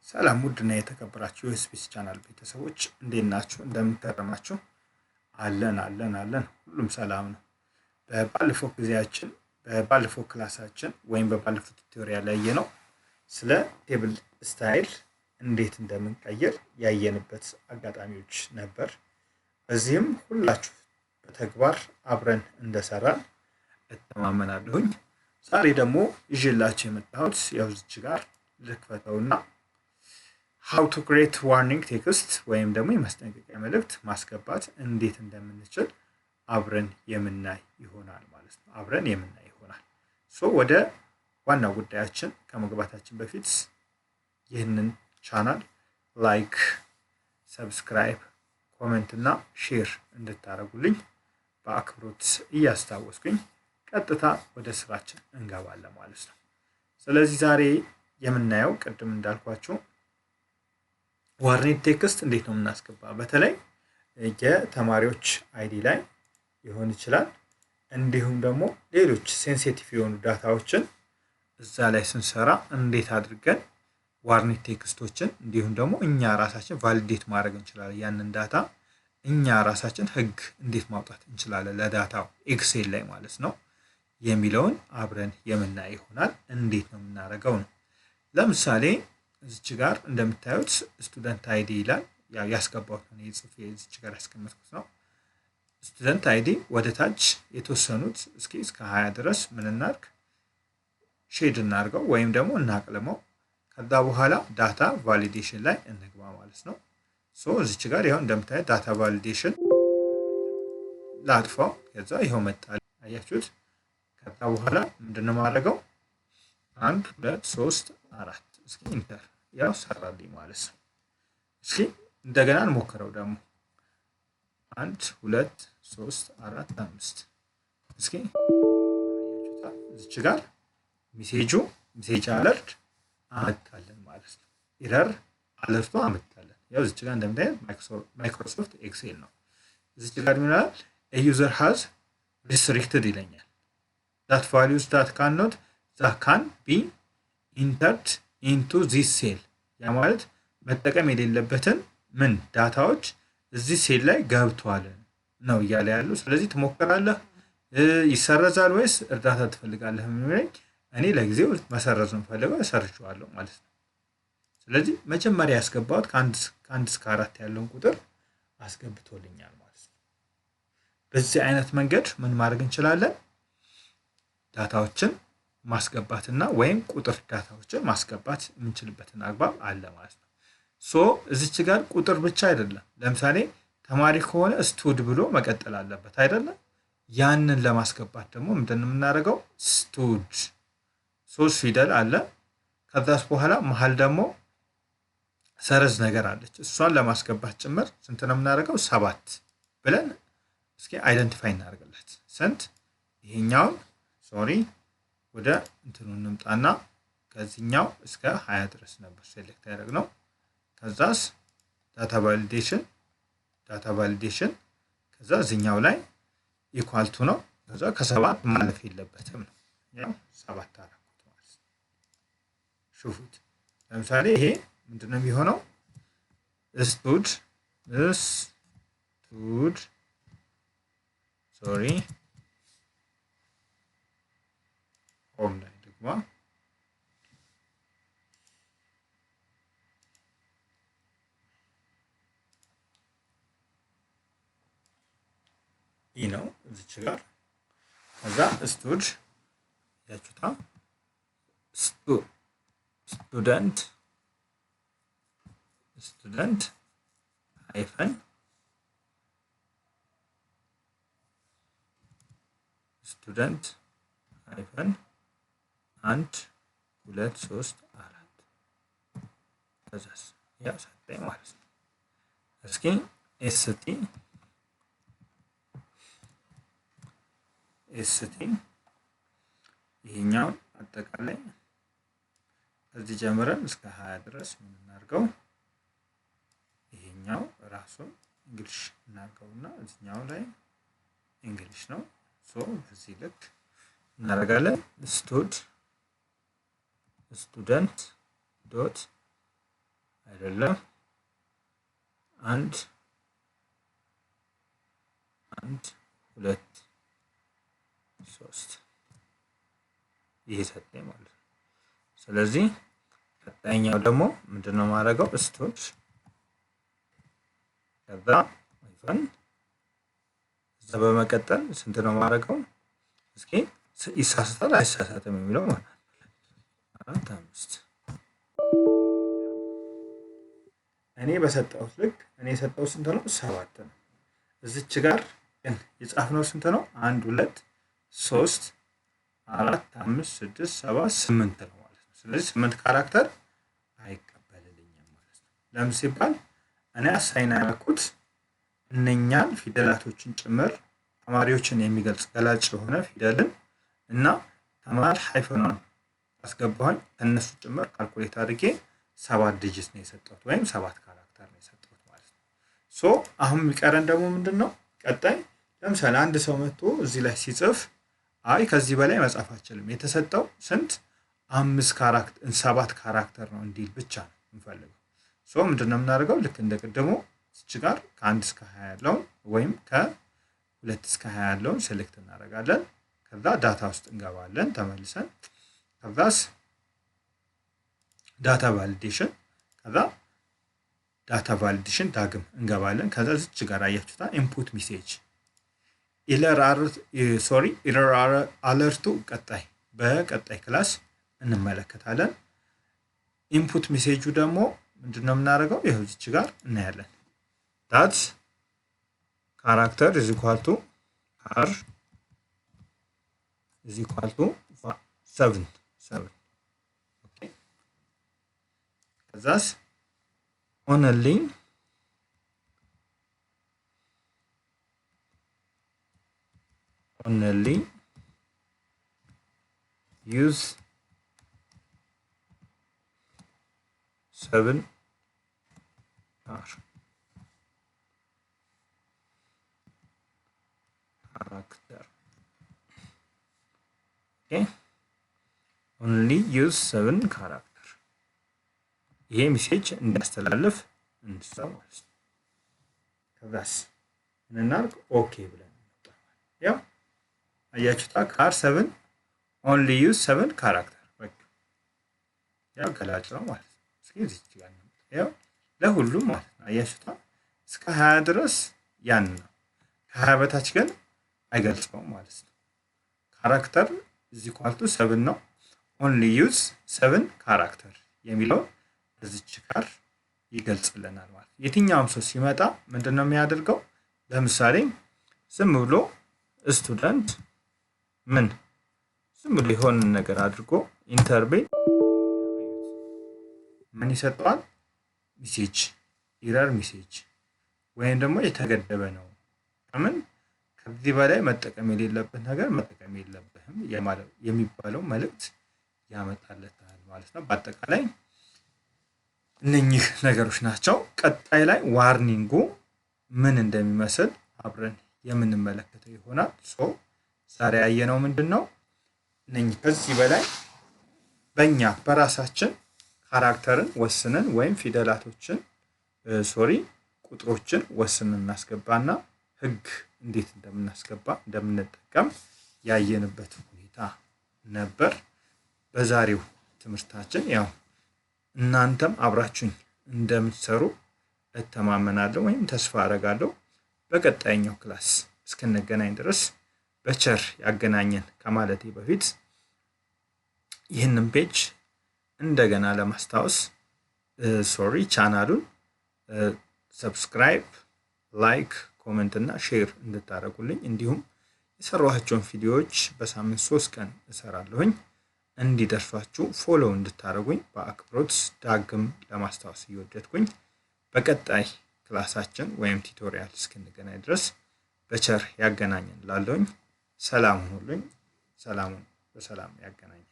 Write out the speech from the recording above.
ሰላም ውድና የተከበራችሁ የኤስቢኤስ ቻናል ቤተሰቦች እንዴት ናችሁ? እንደምትከረማችሁ? አለን ሁሉም ሰላም ነው። በባለፈው ክላሳችን ወይም በባለፈው ቱቶሪያል ላይ ያየነው ስለ ቴብል ስታይል እንዴት እንደምንቀይር ያየንበት አጋጣሚዎች ነበር። በዚህም ሁላችሁ በተግባር አብረን እንደሰራን እተማመናለሁኝ። ዛሬ ደግሞ ይዤላችሁ የመጣሁት ያው እዚች ጋር ልክፈተውና how to create warning text ወይም ደግሞ የማስጠንቀቂያ መልእክት ማስገባት እንዴት እንደምንችል አብረን የምናይ ይሆናል ማለት ነው። ወደ ዋናው ጉዳያችን ከመግባታችን በፊት ይህንን ቻናል ላይክ፣ ሰብስክራይብ፣ ኮሜንት እና ሼር እንድታደርጉልኝ በአክብሮት እያስታወስኩኝ ቀጥታ ወደ ስራችን እንገባለን ማለት ነው። ስለዚህ ዛሬ የምናየው ቅድም እንዳልኳችሁ ዋርኒንግ ቴክስት እንዴት ነው የምናስገባ፣ በተለይ የተማሪዎች አይዲ ላይ ሊሆን ይችላል። እንዲሁም ደግሞ ሌሎች ሴንሲቲቭ የሆኑ ዳታዎችን እዛ ላይ ስንሰራ እንዴት አድርገን ዋርኒንግ ቴክስቶችን እንዲሁም ደግሞ እኛ ራሳችን ቫሊዴት ማድረግ እንችላለን። ያንን ዳታ እኛ ራሳችን ህግ እንዴት ማውጣት እንችላለን ለዳታው ኤክሴል ላይ ማለት ነው የሚለውን አብረን የምናይ ይሆናል። እንዴት ነው የምናደርገው ነው። ለምሳሌ እዚች ጋር እንደምታዩት ስቱደንት አይዲ ይላል። ያስገባሁት ነው የጽፌ እዚች ጋር ያስቀመጥኩት ነው። ስቱደንት አይዲ ወደ ታች የተወሰኑት እስኪ እስከ 20 ድረስ ምን እናድርግ፣ ሼድ እናድርገው ወይም ደግሞ እናቅልመው። ከዛ በኋላ ዳታ ቫሊዴሽን ላይ እንግባ ማለት ነው። እዚች ጋር ይኸው እንደምታዩት ዳታ ቫሊዴሽን ላጥፋው። ከዛ ይኸው መጣል አያችሁት። ከዛ በኋላ ምንድነው ማድረገው 1 2 3 4 እስኪ ኢንተር ያው ሰራልኝ ማለት ነው። እስኪ እንደገና እንሞክረው ደግሞ 1 2 3 4 5 እስኪ እዚች ጋር ሜሴጅ አለርት አመጣለን ማለት ነው። ኤረር አለርቱ አመጣለን። ያው እዚች ጋር እንደምታዩት ማይክሮሶፍት ኤክሴል ነው። እዚች ጋር ምን ይላል? a user has restricted ይለኛል that values that can be entered into this cell። ያ ማለት መጠቀም የሌለበትን ምን ዳታዎች እዚህ ሴል ላይ ገብቷል ነው እያለ ያለው። ስለዚህ ትሞክራለህ፣ ይሰረዛል ወይስ እርዳታ ትፈልጋለህ የሚለኝ፣ እኔ ለጊዜው መሰረዝ ነው ፈልገው ሰርቼዋለሁ ማለት ነው። ስለዚህ መጀመሪያ ያስገባሁት ከአንድ እስከ 4 ያለውን ቁጥር አስገብቶልኛል ማለት ነው። በዚህ አይነት መንገድ ምን ማድረግ እንችላለን? ዳታዎችን ማስገባትና ወይም ቁጥር ዳታዎችን ማስገባት የምንችልበትን አግባብ አለ ማለት ነው። እዚች ጋር ቁጥር ብቻ አይደለም። ለምሳሌ ተማሪ ከሆነ ስቱድ ብሎ መቀጠል አለበት አይደለም? ያንን ለማስገባት ደግሞ ምንድን ነው የምናደርገው? ስቱድ 3 ፊደል አለ። ከዛስ በኋላ መሀል ደግሞ ሰረዝ ነገር አለች። እሷን ለማስገባት ጭምር ስንት ነው የምናደርገው? 7 ብለን እስኪ አይደንቲፋይ እናደርግለት። ስንት ይሄኛውን ወደ እንትኑ እንምጣና ከዚህኛው እስከ 20 ድረስ ነበር ሴሌክት ያደረግነው። ከዛስ ዳታ ቫሊዴሽን ከዛ እዚህኛው ላይ ኢኳል ቱ ነው። ከዛ ከ7 ማለፍ የለበትም ነው። ያው 7 አደረኩት ማለት ነው። ሹፉት። ለምሳሌ ይሄ ምንድነው የሚሆነው? ስቱድ ሆም ላይ ደግሞ ይህ ነው እዚች ጋር። ከዛ ስቱድ ያችሁታ ስቱደንት ሃይፈን ስቱደንት ሃይፈን 1 2 3 4 ከዛስ ያው ሰጠኝ ማለት ነው። እስኪ ኤስቲ ይሄኛው አጠቃላይ ከዚህ ጀምረን እስከ 20 ድረስ ምን እናድርገው? ይሄኛው ራሱን እንግሊሽ እናድርገውና እዚህኛው ላይ እንግሊሽ ነው። በዚህ ልክ እናደርጋለን። ስቱደንት ዶት አይደለም 1 2 3 ይሄ ሰጠኝ ማለት ነው። ስለዚህ ቀጣይኛው ደግሞ ምንድነው ማድረገው ስቶች ከዛ አይፈን እዛ በመቀጠል ስንት ነው ማድረገው እስኪ ይሳሳታል አይሳሳትም የሚለው ማለት 4 5 እኔ በሰጠሁት ልክ እኔ የሰጠሁት ስንት ነው 7 ነው። እዚች ጋር ግን የጻፍነው ስንት ነው 1 2 3 4 5 6 7 8 ነው ማለት ነው። ስለዚህ 8 ካራክተር አይቀበልልኝም ማለት ነው። ለምን ሲባል እኔ አሳይን ያደረኩት እነኛን ፊደላቶችን ጭምር ተማሪዎችን የሚገልጽ ገላጭ የሆነ ፊደልን እና ተማሪ ሃይፈኗን አስገባሁኝ ከነሱ ጭምር ካልኩሌት አድርጌ 7 ዲጂት ነው የሰጠሁት ወይም 7 ካራክተር ነው የሰጠሁት ማለት ነው። ሶ አሁን የሚቀረን ደግሞ ምንድነው ቀጣይ ለምሳሌ አንድ ሰው መጥቶ እዚህ ላይ ሲጽፍ አይ ከዚህ በላይ መጻፍ አልችልም የተሰጠው ስንት 5 ካራክተር 7 ካራክተር ነው እንዲል ብቻ ነው እንፈልገው። ሶ ምንድነው የምናደርገው ልክ እንደ ቅድሙ እዚህ ጋር ከ1 እስከ 20 ያለውን ወይም ከ2 እስከ 20 ያለውን ሴሌክት እናደርጋለን። ከዛ ዳታ ውስጥ እንገባለን ተመልሰን ከዛስ ዳታ ቫሊዴሽን ከዛ ዳታ ቫሊዴሽን ዳግም እንገባለን። ከዛ እዚህ ጋር አያችሁታ ኢንፑት ሜሴጅ ኤረር አለርቱ ቀጣይ በቀጣይ ክላስ እንመለከታለን። ኢንፑት ሜሴጁ ደግሞ ምንድነው የምናደርገው ይሄው እዚህ ጋር እናያለን። that character is equal to r is equal to 7 okay ከዛስ only use 7 r character okay only use 7 character ይሄ ሜሴጅ እንዲያስተላልፍ እንድሰው ማለት ነው። ከዛስ እንናርክ ኦኬ ብለን እንወጣለን። ያው አያችሁታ ካር 7 only use 7 character በቃ ያው ገላጭ ነው ማለት ነው። እስኪ እዚህ ጋር ነው ያው ለሁሉም ማለት ነው። አያችሁታ እስከ 20 ድረስ ያን ነው። ከ20 በታች ግን አይገልጽም ማለት ነው። ካራክተር እዚህ ኳልቱ 7 ነው only use 7 character የሚለው እዚች ጋር ይገልጽልናል ማለት ነው። የትኛውም ሰው ሲመጣ ምንድነው የሚያደርገው ለምሳሌ ዝም ብሎ ስቱደንት ዝም ብሎ የሆነ ነገር አድርጎ ኢንተርቤል ምን ይሰጣል ሜሴጅ ኤረር ሜሴጅ ወይም ደግሞ የተገደበ ነው ከምን ከዚህ በላይ መጠቀም የሌለበት ነገር መጠቀም የለብህም የሚባለው መልእክት ያመጣለታል ማለት ነው። በአጠቃላይ እነኚህ ነገሮች ናቸው። ቀጣይ ላይ ዋርኒንጉ ምን እንደሚመስል አብረን የምንመለከተው ይሆናል። ዛሬ ያየነው ምንድነው እነኚህ ከዚህ በላይ በእኛ በራሳችን ካራክተርን ወስነን ወይም ፊደላቶችን ቁጥሮችን ወስነን እናስገባና ህግ እንዴት እንደምንጠቀም ያየንበት ሁኔታ ነበር። በዛሬው ትምህርታችን ያው እናንተም አብራችሁኝ እንደምትሰሩ እተማመናለሁ ወይም ተስፋ አደርጋለሁ። በቀጣይኛው ክላስ እስከነገናኝ ድረስ በቸር ያገናኘን ከማለቴ በፊት ይህንን ፔጅ እንደገና ለማስታወስ ቻናሉን ሰብስክራይብ፣ ላይክ፣ ኮሜንት እና ሼር እንድታደርጉልኝ እንዲሁም የሰራኋቸውን ቪዲዮዎች በሳምንት 3 ቀን እሰራለሁኝ እንዲደርሷችሁ ፎሎ እንድታደርጉኝ በአክብሮት ዳግም ለማስታወስ እየወደድኩኝ በቀጣይ ክላሳችን ወይም ቱቶሪያል እስክንገናኝ ድረስ በቸር ያገናኘን ላለሁኝ ሰላም ሁኑልኝ። ሰላሙን በሰላም ያገናኘን።